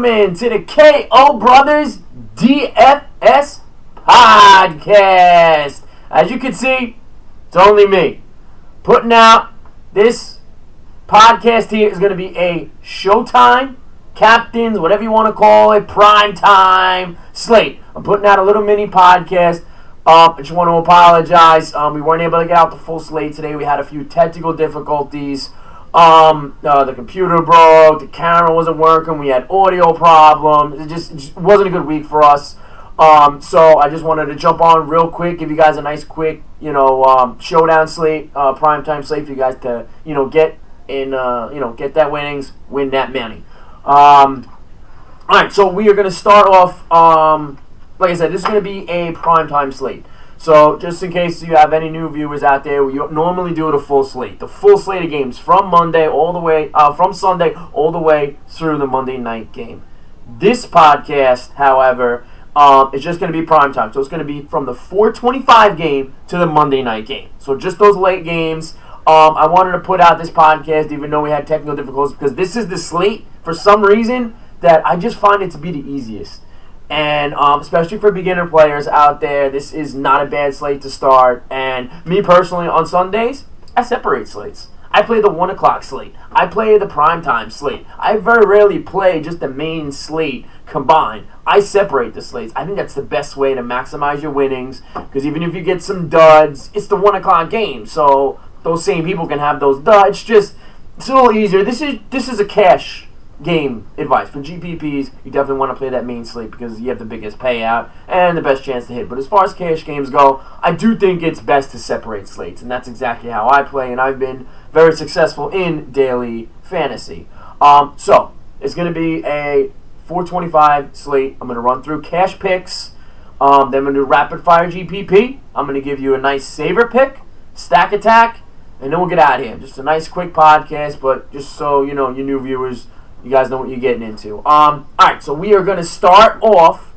gentlemen, to the KO Brothers DFS podcast. As you can see, it's only me putting out this podcast. Here is going to be a Showtime, captions, whatever you want to call it, Primetime slate. I'm putting out a little mini podcast. I just want to apologize. We weren't able to get out the full slate today. We had a few technical difficulties. The computer broke, the camera wasn't working, we had audio problems. It just wasn't a good week for us. So I just wanted to jump on real quick, give you guys a nice quick, showdown slate, primetime slate for you guys to, get that winnings, win that money. Alright, so we are going to start off, like I said, this is going to be a primetime slate. So, just in case you have any new viewers out there, we normally do it a full slate. The full slate of games from Sunday all the way through the Monday night game. This podcast, however, is just going to be primetime. So, it's going to be from the 4:25 game to the Monday night game. So, just those late games. I wanted to put out this podcast even though we had technical difficulties because this is the slate, for some reason, that I just find it to be the easiest. And especially for beginner players out there, this is not a bad slate to start. And me personally, on Sundays, I separate slates. I play the 1 o'clock slate. I play the primetime slate. I very rarely play just the main slate combined. I separate the slates. I think that's the best way to maximize your winnings. Because even if you get some duds, it's the 1 o'clock game. So those same people can have those duds. It's a little easier. This is a cash game advice. For GPPs, you definitely want to play that main slate because you have the biggest payout and the best chance to hit. But as far as cash games go, I do think it's best to separate slates, and that's exactly how I play, and I've been very successful in daily fantasy. So, it's going to be a 4:25 slate. I'm going to run through cash picks, then I'm going to do rapid fire GPP. I'm going to give you a nice savor pick, stack attack, and then we'll get out of here. Just a nice quick podcast, but just so you new viewers, you guys know what you're getting into. Alright, so we are going to start off.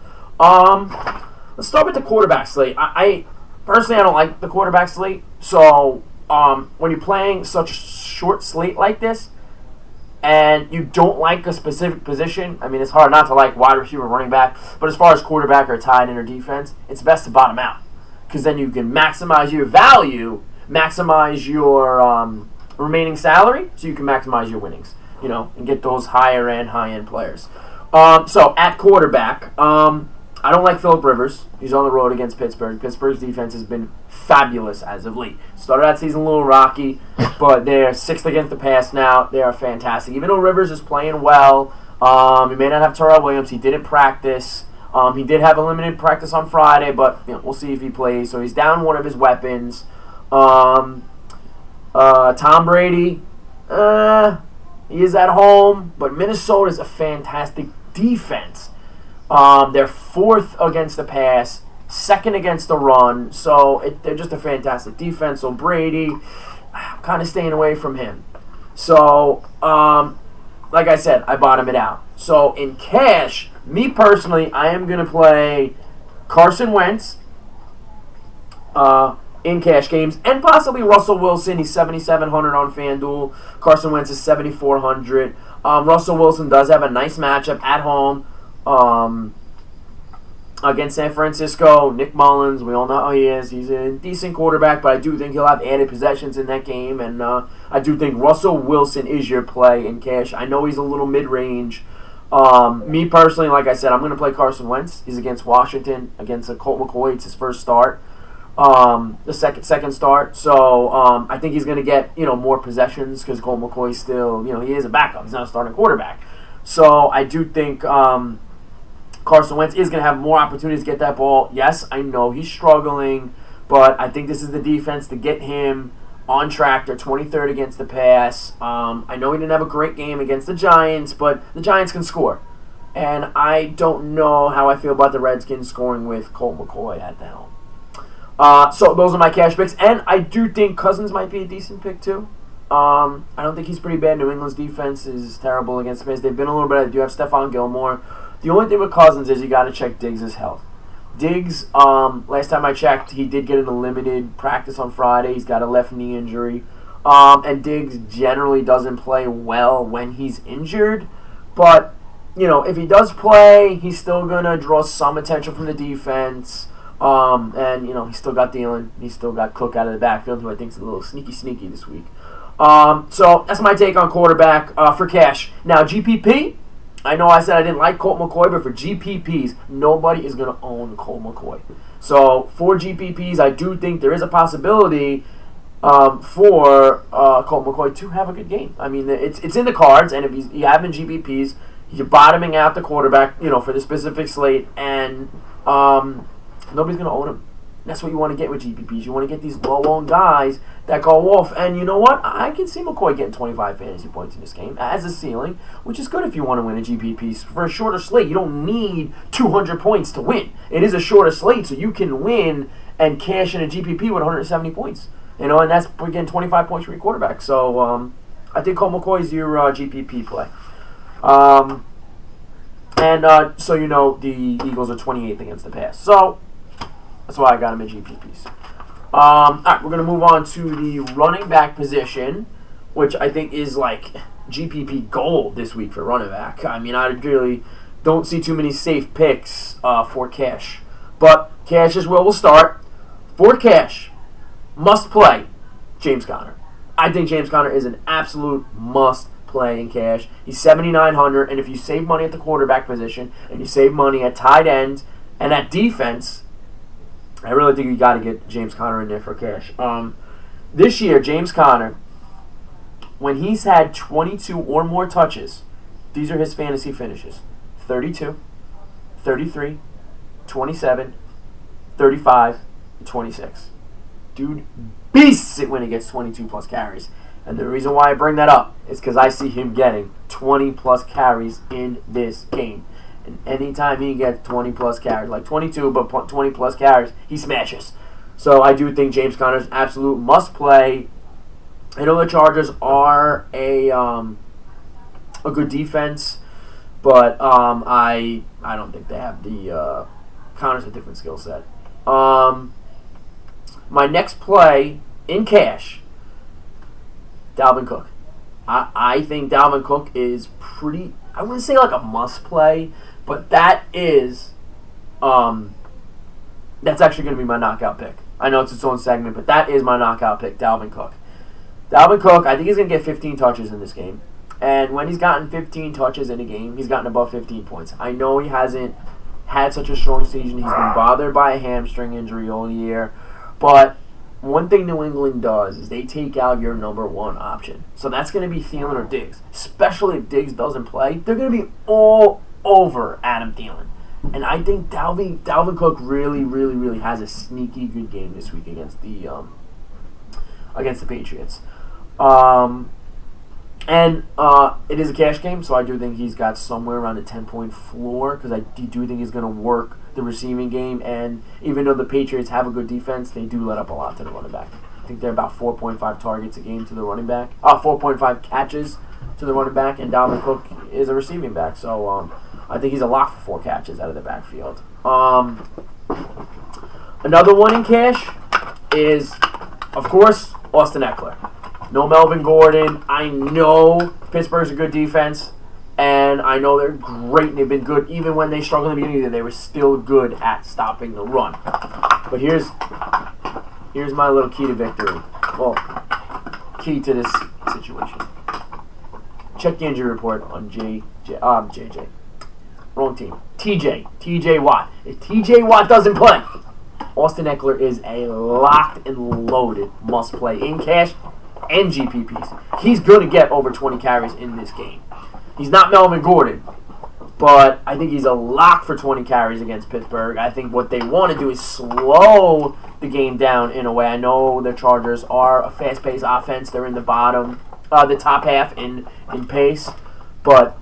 Let's start with the quarterback slate. I personally, I don't like the quarterback slate. So, when you're playing such a short slate like this, and you don't like a specific position, I mean, it's hard not to like wide receiver, running back, but as far as quarterback or tight end or defense, it's best to bottom out. Because then you can maximize your value, maximize your remaining salary, so you can maximize your winnings. And get those high-end players. So, at quarterback, I don't like Phillip Rivers. He's on the road against Pittsburgh. Pittsburgh's defense has been fabulous as of late. Started that season a little rocky, but they're 6th against the pass now. They are fantastic. Even though Rivers is playing well, he may not have Terrell Williams. He didn't practice. He did have a limited practice on Friday, but we'll see if he plays. So, he's down one of his weapons. Tom Brady, he is at home, but Minnesota is a fantastic defense. They're 4th against the pass, 2nd against the run, so they're just a fantastic defense. So Brady, I'm kind of staying away from him. So, like I said, I bottom it out. So in cash, me personally, I am going to play Carson Wentz in cash games, and possibly Russell Wilson. He's 7,700 on FanDuel. Carson Wentz is 7,400. Russell Wilson does have a nice matchup at home against San Francisco. Nick Mullins, we all know how he is. He's a decent quarterback, but I do think he'll have added possessions in that game, and I do think Russell Wilson is your play in cash. I know he's a little mid-range. Me personally, like I said, I'm going to play Carson Wentz. He's against Washington, against Colt McCoy. It's his first start. The second start, so I think he's going to get more possessions because Colt McCoy still he is a backup. He's not a starting quarterback, so I do think Carson Wentz is going to have more opportunities to get that ball. Yes, I know he's struggling, but I think this is the defense to get him on track. They're 23rd against the pass. I know he didn't have a great game against the Giants, but the Giants can score, and I don't know how I feel about the Redskins scoring with Colt McCoy at the helm. So those are my cash picks, and I do think Cousins might be a decent pick too. I don't think he's pretty bad. New England's defense is terrible against the pass. They've been a little bit. They do have Stephon Gilmore. The only thing with Cousins is you got to check Diggs' health. Diggs, last time I checked, he did get in a limited practice on Friday. He's got a left knee injury. And Diggs generally doesn't play well when he's injured. But if he does play, he's still going to draw some attention from the defense. And he's still got Thielen. He's still got Cook out of the backfield, who I think is a little sneaky this week. So that's my take on quarterback for cash. Now, GPP, I know I said I didn't like Colt McCoy, but for GPPs, nobody is going to own Colt McCoy. So for GPPs, I do think there is a possibility for Colt McCoy to have a good game. I mean, it's in the cards, and if you have in GPPs, you're bottoming out the quarterback, for the specific slate, and nobody's going to own him. That's what you want to get with GPPs. You want to get these low-owned guys that go off. And you know what? I can see McCoy getting 25 fantasy points in this game as a ceiling, which is good if you want to win a GPPs. For a shorter slate, you don't need 200 points to win. It is a shorter slate, so you can win and cash in a GPP with 170 points. And that's, again, 25 points for your quarterback. So I think Colt McCoy is your GPP play. So the Eagles are 28th against the pass. So that's why I got him in GPPs. All right, we're going to move on to the running back position, which I think is like GPP gold this week for running back. I mean, I really don't see too many safe picks for cash. But cash is where we'll start. For cash, must play James Conner. I think James Conner is an absolute must play in cash. He's 7,900, and if you save money at the quarterback position and you save money at tight end and at defense, I really think you got to get James Conner in there for cash. This year, James Conner, when he's had 22 or more touches, these are his fantasy finishes: 32, 33, 27, 35, and 26. Dude beasts it when he gets 22 plus carries. And the reason why I bring that up is because I see him getting 20 plus carries in this game. And anytime he gets 20 plus carries, like 22 but 20 plus carries, he smashes. So I do think James Conner's absolute must play. I know the Chargers are a good defense, but I don't think they have the Conner's a different skill set. My next play in cash, Dalvin Cook. I think Dalvin Cook is pretty, I wouldn't say like a must play, but that is, that's actually going to be my knockout pick. I know it's its own segment, but that is my knockout pick, Dalvin Cook. Dalvin Cook, I think he's going to get 15 touches in this game. And when he's gotten 15 touches in a game, he's gotten above 15 points. I know he hasn't had such a strong season. He's been bothered by a hamstring injury all year. But one thing New England does is they take out your number one option. So that's going to be Thielen or Diggs. Especially if Diggs doesn't play, they're going to be all over Adam Thielen. And I think Dalvin Cook really has a sneaky good game this week against the Patriots. It is a cash game, so I do think he's got somewhere around a 10-point floor because I do think he's going to work the receiving game. And even though the Patriots have a good defense, they do let up a lot to the running back. I think they're about 4.5 targets a game to the running back. 4.5 catches to the running back, and Dalvin Cook is a receiving back. So I think he's a lock for 4 catches out of the backfield. Another one in cash is, of course, Austin Eckler. No Melvin Gordon. I know Pittsburgh's a good defense, and I know they're great, and they've been good. Even when they struggled in the beginning, they were still good at stopping the run. But here's my little key to victory. Well, key to this situation. Check the injury report on JJ. Wrong team. TJ Watt. If TJ Watt doesn't play, Austin Eckler is a locked and loaded must play in cash and GPPs. He's going to get over 20 carries in this game. He's not Melvin Gordon, but I think he's a lock for 20 carries against Pittsburgh. I think what they want to do is slow the game down in a way. I know the Chargers are a fast-paced offense. They're in the top half in pace, but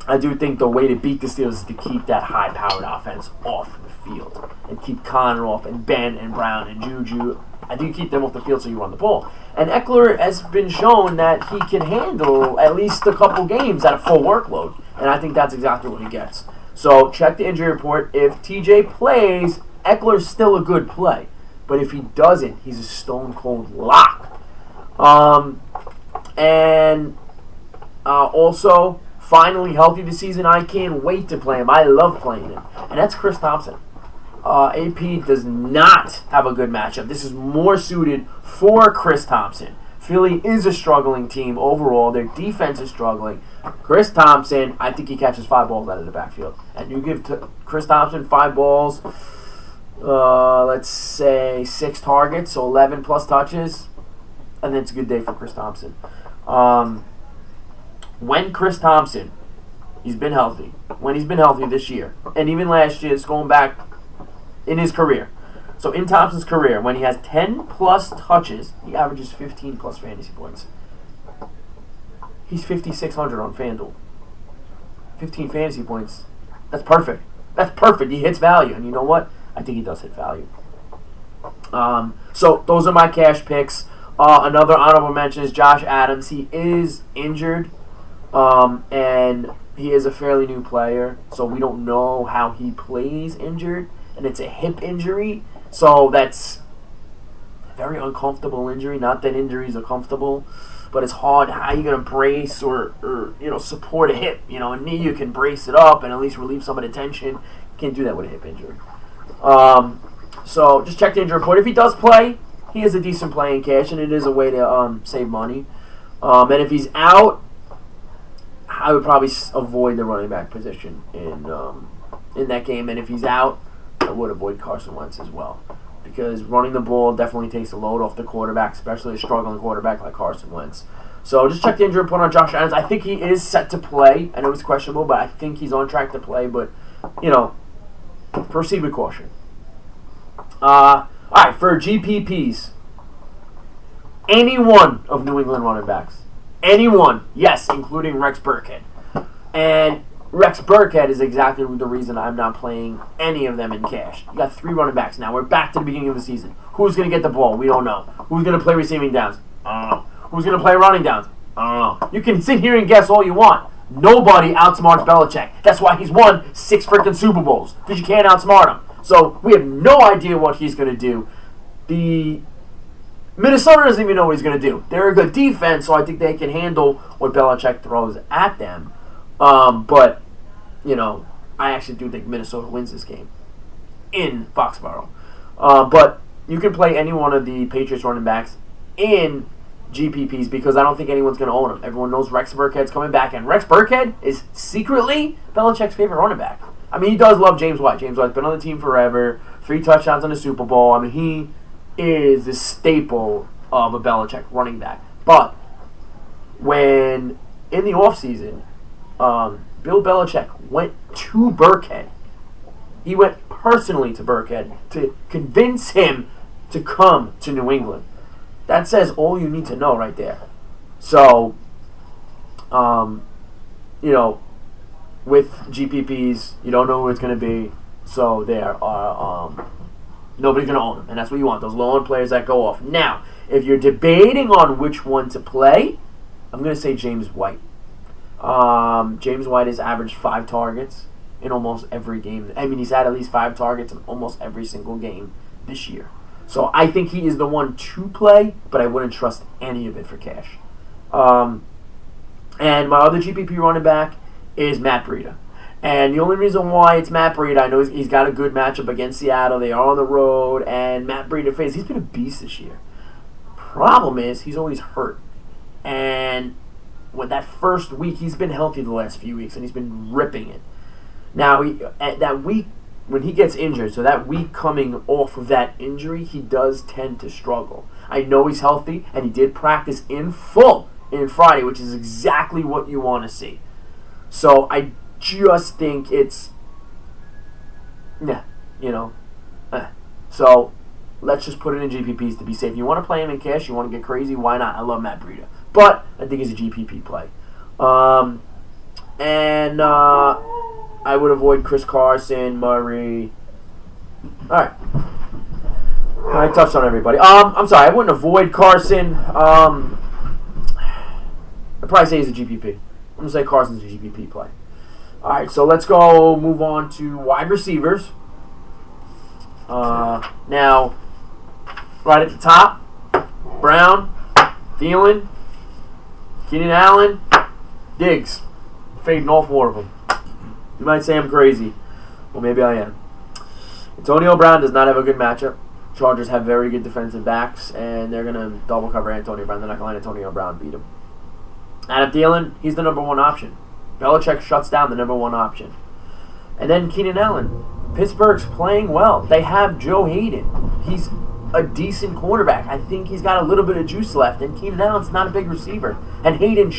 I do think the way to beat the Steelers is to keep that high-powered offense off the field and keep Connor off and Ben and Brown and Juju. I do keep them off the field so you run the ball. And Eckler has been shown that he can handle at least a couple games at a full workload, and I think that's exactly what he gets. So check the injury report. If TJ plays, Eckler's still a good play, but if he doesn't, he's a stone-cold lock. Also, finally healthy this season. I can't wait to play him. I love playing him. And that's Chris Thompson. AP does not have a good matchup. This is more suited for Chris Thompson. Philly is a struggling team overall. Their defense is struggling. Chris Thompson, I think he catches 5 balls out of the backfield. And you give Chris Thompson 5 balls, let's say 6 targets, so 11 plus touches, and then it's a good day for Chris Thompson. When Chris Thompson, he's been healthy. When he's been healthy this year, and even last year, it's going back in his career. So in Thompson's career, when he has 10 plus touches, he averages 15 plus fantasy points. He's 5,600 on FanDuel. 15 fantasy points. That's perfect. That's perfect. He hits value. And you know what? I think he does hit value. So those are my cash picks. Another honorable mention is Josh Adams. He is injured. And he is a fairly new player. So we don't know how he plays injured. And it's a hip injury. So that's a very uncomfortable injury. Not that injuries are comfortable, but it's hard. How are you going to brace or support a hip? A knee, you can brace it up and at least relieve some of the tension. You can't do that with a hip injury. So just check the injury report. If he does play, he is a decent play in cash, and it is a way to save money. And if he's out, I would probably avoid the running back position in that game. And if he's out, I would avoid Carson Wentz as well, because running the ball definitely takes a load off the quarterback, especially a struggling quarterback like Carson Wentz. So just check the injury report on Josh Adams. I think he is set to play. I know it's questionable, but I think he's on track to play. But, proceed with caution. All right, for GPPs, any one of New England running backs. Anyone, yes, including Rex Burkhead. And Rex Burkhead is exactly the reason I'm not playing any of them in cash. You got 3 running backs now. We're back to the beginning of the season. Who's going to get the ball? We don't know. Who's going to play receiving downs? I don't know. Who's going to play running downs? I don't know. You can sit here and guess all you want. Nobody outsmarts Belichick. That's why he's won 6 freaking Super Bowls, because you can't outsmart him. So we have no idea what he's going to do. The Minnesota doesn't even know what he's going to do. They're a good defense, so I think they can handle what Belichick throws at them. But, I actually do think Minnesota wins this game in Foxborough. But you can play any one of the Patriots running backs in GPPs, because I don't think anyone's going to own him. Everyone knows Rex Burkhead's coming back, and Rex Burkhead is secretly Belichick's favorite running back. I mean, he does love James White. James White's been on the team forever, 3 touchdowns in the Super Bowl. I mean, he is the staple of a Belichick running back. But when in the offseason, Bill Belichick went to Burkhead. He went personally to Burkhead to convince him to come to New England. That says all you need to know right there. So, with GPPs, you don't know who it's going to be. So there are nobody's going to own them, and that's what you want. Those low-end players that go off. Now, if you're debating on which one to play, I'm going to say James White. James White has averaged 5 targets in almost every game. I mean, he's had at least 5 targets in almost every single game this year. So I think he is the one to play, but I wouldn't trust any of it for cash. And my other GPP running back is Matt Breida. And the only reason why it's Matt Breida, I know he's got a good matchup against Seattle. They are on the road, and Matt Breida he's been a beast this year. Problem is, he's always hurt. And with that first week, he's been healthy the last few weeks, and he's been ripping it. Now, at that week, when he gets injured, so that week coming off of that injury, he does tend to struggle. I know he's healthy, and he did practice in full in Friday, which is exactly what you want to see. So I just think it's, So let's just put it in GPPs to be safe. You want to play him in cash, you want to get crazy, why not? I love Matt Breida. But I think he's a GPP play. I would avoid Chris Carson, Murray. All right. I touched on everybody. I'm sorry, I wouldn't avoid Carson. I'd probably say he's a GPP. I'm going to say Carson's a GPP play. All right, so let's go move on to wide receivers. Now, right at the top, Brown, Thielen, Keenan Allen, Diggs. fading all 4 of them. You might say I'm crazy. Well, maybe I am. Antonio Brown does not have a good matchup. Chargers have very good defensive backs, and they're going to double cover Antonio Brown. They're not going to let Antonio Brown beat him. Adam Thielen, he's the number 1 option. Belichick shuts down the number 1 option. And then Keenan Allen. Pittsburgh's playing well. They have Joe Hayden. He's a decent quarterback. I think he's got a little bit of juice left, and Keenan Allen's not a big receiver. And Hayden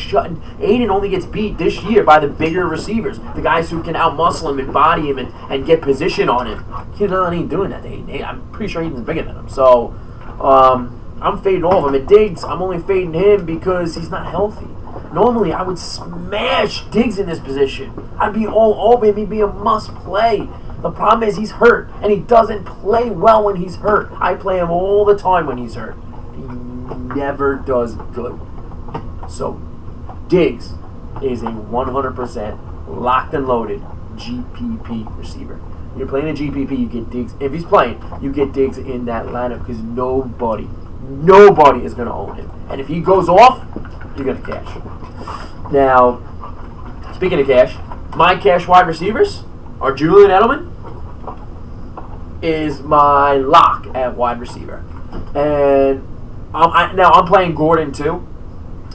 only gets beat this year by the bigger receivers, the guys who can outmuscle him and body him and get position on him. Keenan Allen ain't doing that to Hayden. I'm pretty sure Hayden's bigger than him. So I'm fading all of them. And Diggs, I'm only fading him because he's not healthy. Normally, I would smash Diggs in this position. I'd be all over him. He'd be a must play. The problem is he's hurt, and he doesn't play well when he's hurt. I play him all the time when he's hurt. He never does good. So, Diggs is a 100% locked and loaded GPP receiver. You're playing a GPP, you get Diggs. If he's playing, you get Diggs in that lineup because nobody is going to own him. And if he goes off, you're going to cash. Now, speaking of cash, my cash wide receivers are Julian Edelman is my lock at wide receiver. And I'm playing Gordon too.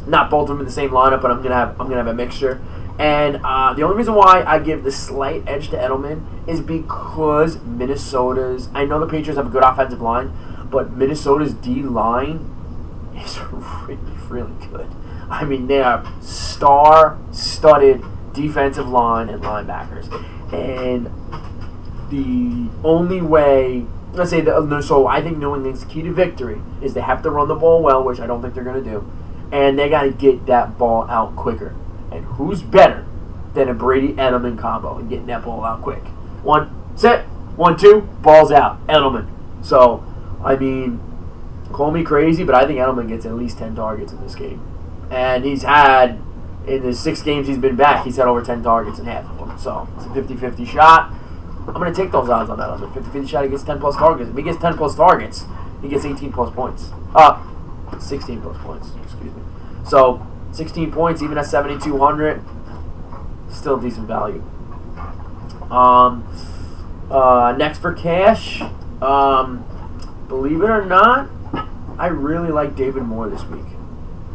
Not both of them in the same lineup, but I'm gonna have a mixture. And the only reason why I give the slight edge to Edelman is because Minnesota's. I know the Patriots have a good offensive line, but Minnesota's D line is really, really good. I mean, they are star-studded defensive line and linebackers. And the only way, so I think New England's key to victory is they have to run the ball well, which I don't think they're going to do, and they got to get that ball out quicker. And who's better than a Brady-Edelman combo and getting that ball out quick? 1, set, 1, 2, balls out, Edelman. So, I mean, call me crazy, but I think Edelman gets at least 10 targets in this game. And he's had, in the 6 games he's been back, he's had over 10 targets in half of them. So, it's a 50-50 shot. I'm going to take those odds on that. On the 50-50 shot, he gets 10 plus targets. If he gets 10 plus targets, he gets 18 plus points. 16 plus points, excuse me. So, 16 points, even at 7,200, still decent value. Next for cash, believe it or not, I really like David Moore this week.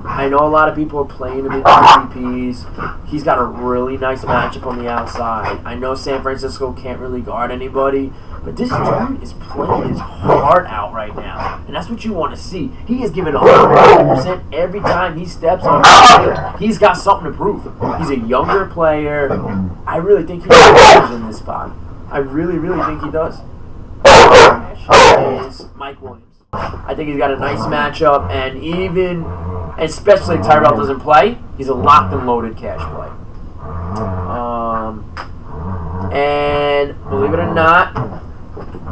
I know a lot of people are playing him in GPPs. He's got a really nice matchup on the outside. I know San Francisco can't really guard anybody, but this dude is playing his heart out right now, and that's what you want to see. He is giving 100% every time he steps on the field. He's got something to prove. He's a younger player. I really think he does in this spot. I really, really think he does. Is Mike Williams. I think he's got a nice matchup, and especially if Tyrell doesn't play, he's a locked and loaded cash play. And believe it or not,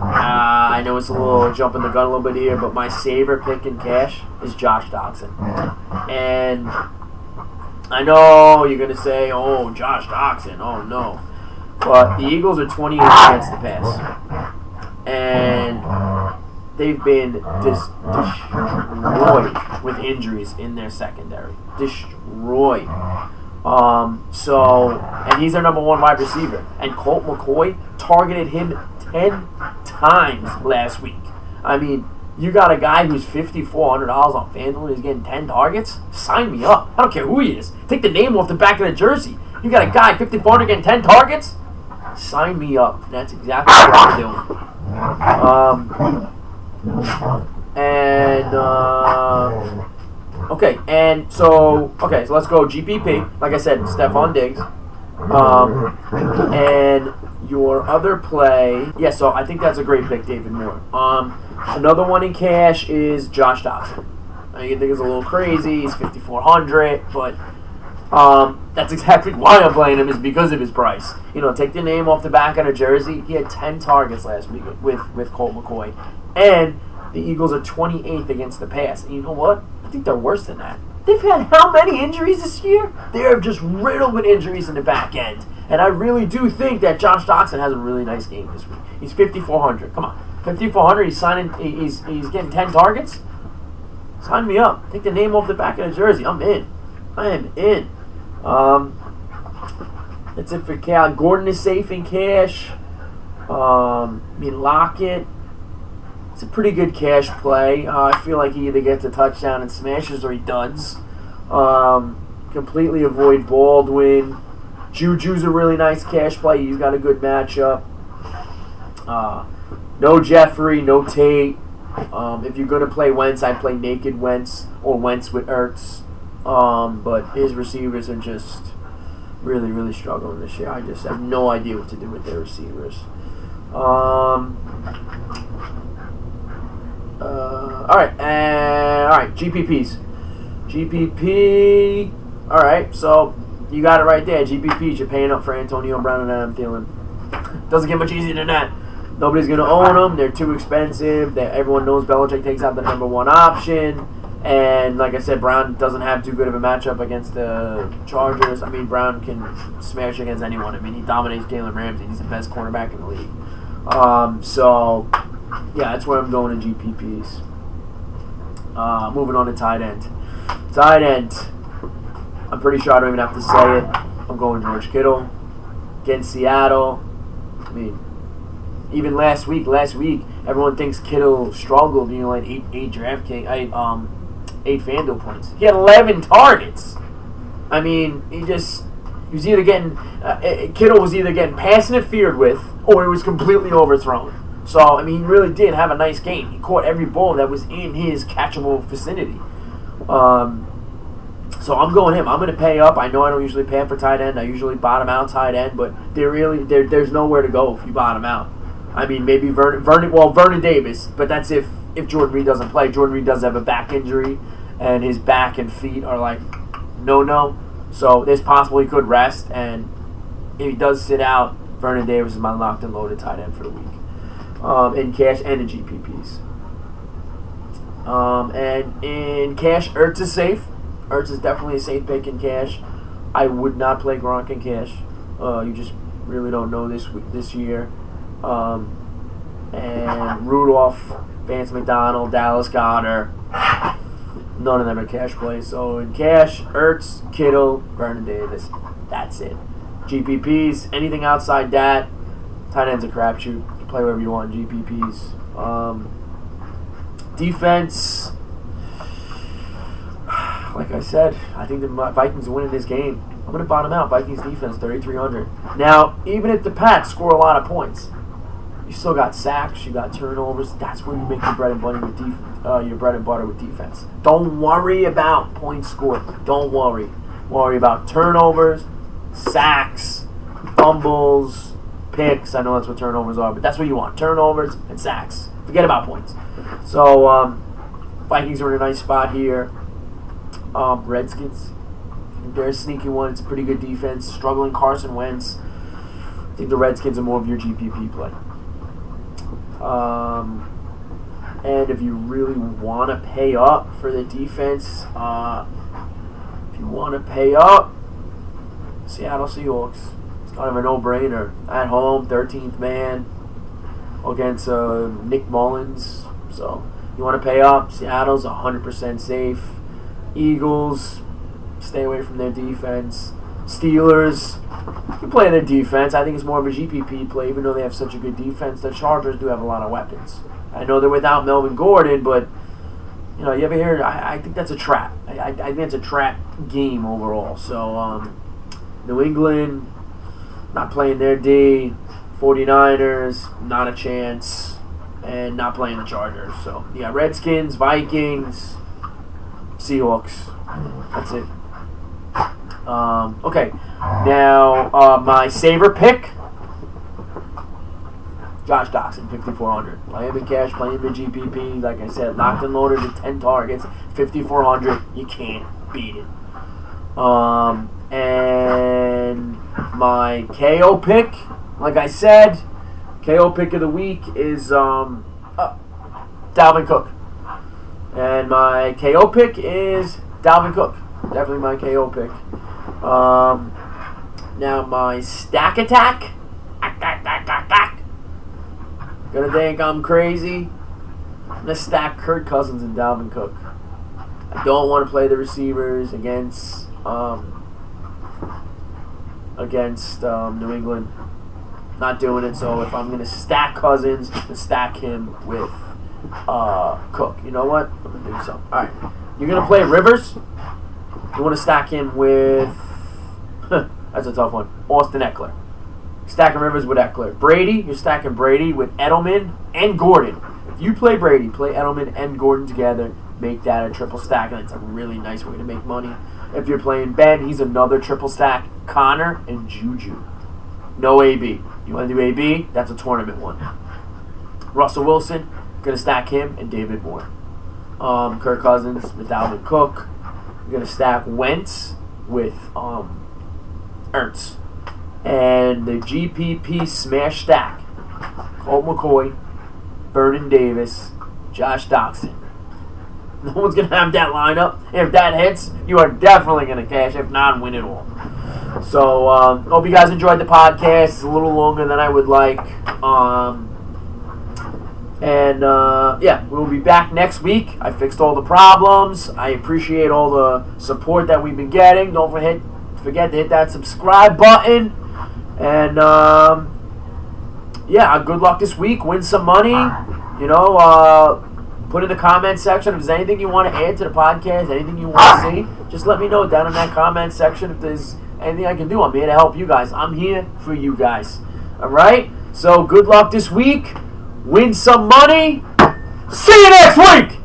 I know it's a little jumping the gun a little bit here, but my savor pick in cash is Josh Doctson. And I know you're going to say, oh, Josh Doctson, oh no. But the Eagles are 28 against the pass. And they've been destroyed with injuries in their secondary. Destroyed. And he's their number 1 wide receiver. And Colt McCoy targeted him 10 times last week. I mean, you got a guy who's $5,400 on FanDuel and he's getting 10 targets? Sign me up. I don't care who he is. Take the name off the back of the jersey. You got a guy $5,400 getting 10 targets? Sign me up. And that's exactly what I'm doing. So let's go GPP. Like I said, Stephon Diggs. And your other play, so I think that's a great pick, David Moore. Another one in cash is Josh Doctson. You think it's a little crazy. He's 5,400, but that's exactly why I'm playing him, is because of his price. Take the name off the back of the jersey. He had 10 targets last week with Colt McCoy. And the Eagles are 28th against the pass. And you know what? I think they're worse than that. They've had how many injuries this year? They're just riddled with injuries in the back end. And I really do think that Josh Doctson has a really nice game this week. He's 5,400. Come on. 5,400, he's getting 10 targets? Sign me up. Take the name off the back of the jersey. I'm in. I am in. That's it for Cal. Gordon is safe in cash. Lockett. It's a pretty good cash play. I feel like he either gets a touchdown and smashes or he duds. Completely avoid Baldwin. Juju's a really nice cash play. He's got a good matchup. No Jeffrey, no Tate. If you're going to play Wentz, I'd play naked Wentz or Wentz with Ertz. But his receivers are just really, really struggling this year. I just have no idea what to do with their receivers. All right, GPPs. GPP. All right, so you got it right there. GPPs. You're paying up for Antonio Brown and Adam Thielen. Doesn't get much easier than that. Nobody's going to own them. They're too expensive. Everyone knows Belichick takes out the number one option. And like I said, Brown doesn't have too good of a matchup against the Chargers. I mean, Brown can smash against anyone. I mean, he dominates Jalen Ramsey. He's the best cornerback in the league. So, yeah, that's where I'm going in GPPs. Moving on to tight end. Tight end. I'm pretty sure I don't even have to say it. I'm going George Kittle against Seattle. I mean, even last week, everyone thinks Kittle struggled. You know, like eight FanDuel points. He had 11 targets. I mean, he was either getting Kittle was either getting pass interfered with, or he was completely overthrown. So I mean, he really did have a nice game. He caught every ball that was in his catchable vicinity. So I'm going him. I'm going to pay up. I know I don't usually pay up for tight end. I usually bottom out tight end, but there's nowhere to go if you bottom out. I mean, maybe Vernon Davis, but that's if Jordan Reed doesn't play. Jordan Reed does have a back injury, and his back and feet are like no. So it's possible he could rest, and if he does sit out, Vernon Davis is my locked and loaded tight end for the week. In cash and in GPPs. And in cash, Ertz is safe. Ertz is definitely a safe pick in cash. I would not play Gronk in cash. You just really don't know this year. And Rudolph, Vance McDonald, Dallas Goedert, none of them are cash plays. So in cash, Ertz, Kittle, Vernon Davis. That's it. GPPs, anything outside that, tight end's a crapshoot. You can play wherever you want in GPPs. Defense, like I said, I think the Vikings are winning this game. I'm going to bottom out. Vikings defense, 3,300. Now, even if the Pats score a lot of points, you still got sacks, you got turnovers. That's where you make your bread and butter with defense. Don't worry about points scored. Don't worry. Worry about turnovers, sacks, fumbles, picks. I know that's what turnovers are, but that's what you want. Turnovers and sacks. Forget about points. So, Vikings are in a nice spot here. Redskins, they're a sneaky one. It's a pretty good defense. Struggling Carson Wentz. I think the Redskins are more of your GPP play. And if you really want to pay up for the defense, if you want to pay up, Seattle Seahawks. It's kind of a no-brainer. At home, 13th man against Nick Mullins. So you want to pay up. Seattle's 100% safe. Eagles, stay away from their defense. Steelers, you can play their defense. I think it's more of a GPP play, even though they have such a good defense. The Chargers do have a lot of weapons. I know they're without Melvin Gordon, but you ever hear? I think that's a trap. I think it's a trap game overall. So New England, not playing their D. 49ers, not a chance, and not playing the Chargers. So yeah, Redskins, Vikings, Seahawks. That's it. Okay. Now, my saver pick, Josh Doxson, 5,400. Play him in cash, play him in GPP. Like I said, locked and loaded with 10 targets, 5,400. You can't beat it. And my KO pick, like I said, KO pick of the week is Dalvin Cook. And my KO pick is Dalvin Cook. Definitely my KO pick. Now my stack attack. Gonna think I'm crazy. I'm gonna stack Kirk Cousins and Dalvin Cook. I don't want to play the receivers against against New England. Not doing it. So if I'm going to stack Cousins, to stack him with Cook. You know what? I'm going to do something. All right. You're going to play Rivers. You want to stack him with... that's a tough one. Austin Eckler. Stacking Rivers with Eckler. Brady, you're stacking Brady with Edelman and Gordon. If you play Brady, play Edelman and Gordon together, make that a triple stack, and it's a really nice way to make money. If you're playing Ben, he's another triple stack. Connor and Juju. No AB. You want to do AB? That's a tournament one. Russell Wilson, going to stack him and David Moore. Kirk Cousins with Dalvin Cook. You're going to stack Wentz with Ertz. And the GPP smash stack: Colt McCoy, Vernon Davis, Josh Doctson. No one's going to have that lineup. If that hits, you are definitely going to cash. If not, win it all. So, hope you guys enjoyed the podcast. It's a little longer than I would like. Yeah, we'll be back next week. I fixed all the problems. I appreciate all the support that we've been getting. Don't forget to hit that subscribe button. And, yeah, good luck this week. Win some money. You know, put in the comment section if there's anything you want to add to the podcast, anything you want to see. Just let me know down in that comment section if there's anything I can do. I'm here to help you guys. I'm here for you guys. All right? So good luck this week. Win some money. See you next week.